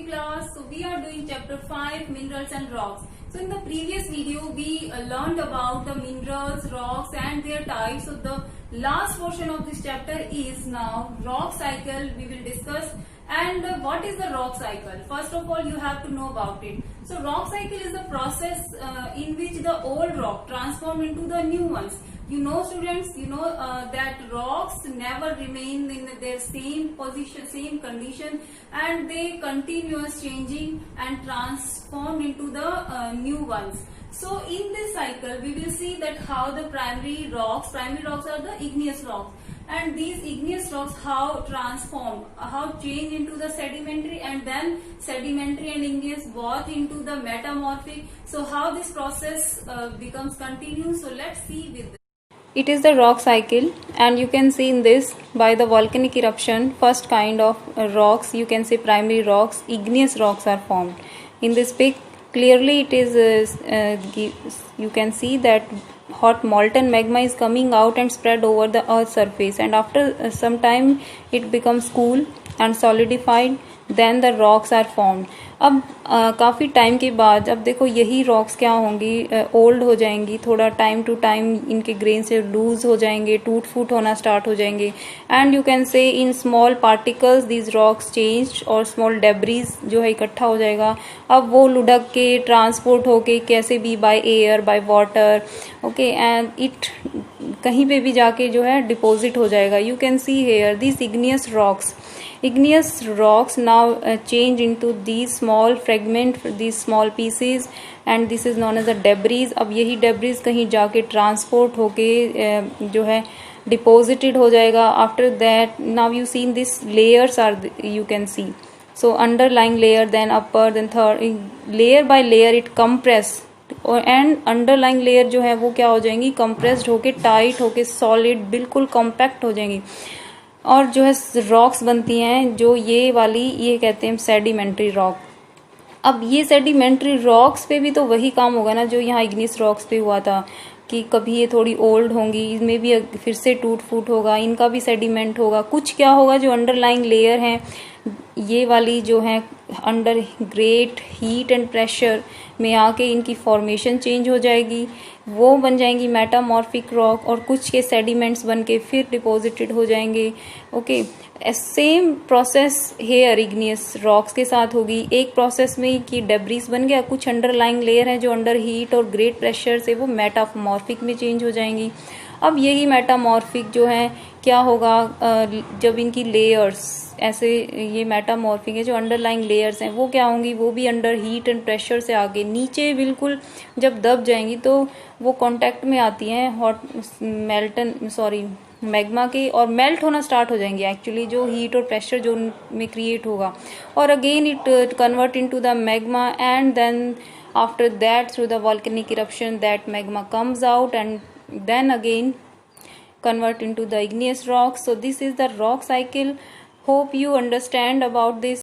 class. So we are doing chapter 5 minerals and rocks. So in the previous video we learned about the minerals, rocks and their types. So the last portion of this chapter is now rock cycle we will discuss. And what is the rock cycle? First of all, you have to know about it. So rock cycle is the process in which the old rock transform into the new ones. You know students, that rocks never remain in their same position, same condition, and they continuous changing and transform into the new ones. So in this cycle we will see that how the primary rocks are the igneous rocks, and these igneous rocks how transform, how change into the sedimentary, and then sedimentary and igneous both into the metamorphic. So how this process becomes continuous. So let's see with this. It is the rock cycle, and you can see in this by the volcanic eruption first kind of rocks, you can say primary rocks, igneous rocks are formed. In this pic clearly it is you can see that hot molten magma is coming out and spread over the earth surface, and after some time it becomes cool and solidified, then the rocks are formed. अब काफ़ी time के बाद अब देखो यही rocks क्या होंगी, old हो जाएंगी, थोड़ा टाइम टू टाइम इनके ग्रेन से लूज हो जाएंगे, टूट फूट होना स्टार्ट हो जाएंगे, and you can say in small particles these rocks change, और स्मॉल डेब्रीज जो है इकट्ठा हो जाएगा. अब वो लुढ़क के ट्रांसपोर्ट होके कैसे भी by air, by water, okay, and it कहीं पे भी जाके जो है डिपॉजिट हो जाएगा. You can see here this igneous rocks now change into these small fragment, these small pieces, and this is known as the debris. अब यही debris कहीं जाके transport होके जो है deposited हो जाएगा. After that now you see this layers are, you can see, so underlying layer, then upper, then third, layer by layer it compress, and underlying layer जो है वो क्या हो जाएंगी, कंप्रेस्ड होके, टाइट होके, सॉलिड, बिल्कुल कॉम्पैक्ट हो जाएंगी, और जो है रॉक्स बनती हैं जो ये वाली, ये कहते हैं सेडिमेंट्री रॉक. अब ये सेडिमेंट्री रॉक्स पे भी तो वही काम होगा ना जो यहाँ इग्नियस रॉक्स पे हुआ था, कि कभी ये थोड़ी ओल्ड होंगी, इनमें भी फिर से टूट फूट होगा, इनका भी सेडिमेंट होगा. कुछ क्या होगा जो अंडरलाइंग लेयर हैं ये वाली जो है under great heat and pressure में आके इनकी फॉर्मेशन चेंज हो जाएगी, वो बन जाएंगी मेटामॉर्फिक रॉक, और कुछ के सेडिमेंट्स बन के फिर डिपॉजिटेड हो जाएंगे. Okay, same process here igneous rocks के साथ होगी. एक प्रोसेस में कि डेब्रीज बन गया, कुछ अंडरलाइंग लेयर है जो अंडर हीट और ग्रेट प्रेशर से वो मेटामॉर्फिक में चेंज हो जाएंगी. अब यही मेटामॉर्फिक जो है क्या होगा, जब इनकी लेयर्स ऐसे, ये मेटामॉर्फिक है, जो अंडरलाइंग लेयर्स हैं वो क्या होंगी, वो भी अंडर हीट एंड प्रेशर से आगे नीचे बिल्कुल जब दब जाएंगी तो वो कांटेक्ट में आती हैं मैग्मा के, और मेल्ट होना स्टार्ट हो जाएंगे एक्चुअली, जो हीट और प्रेशर जो में क्रिएट होगा, और again it convert into the magma, and then after that through the volcanic eruption that magma comes out and then again convert into the igneous rocks. So this is the rock cycle. Hope you understand about this.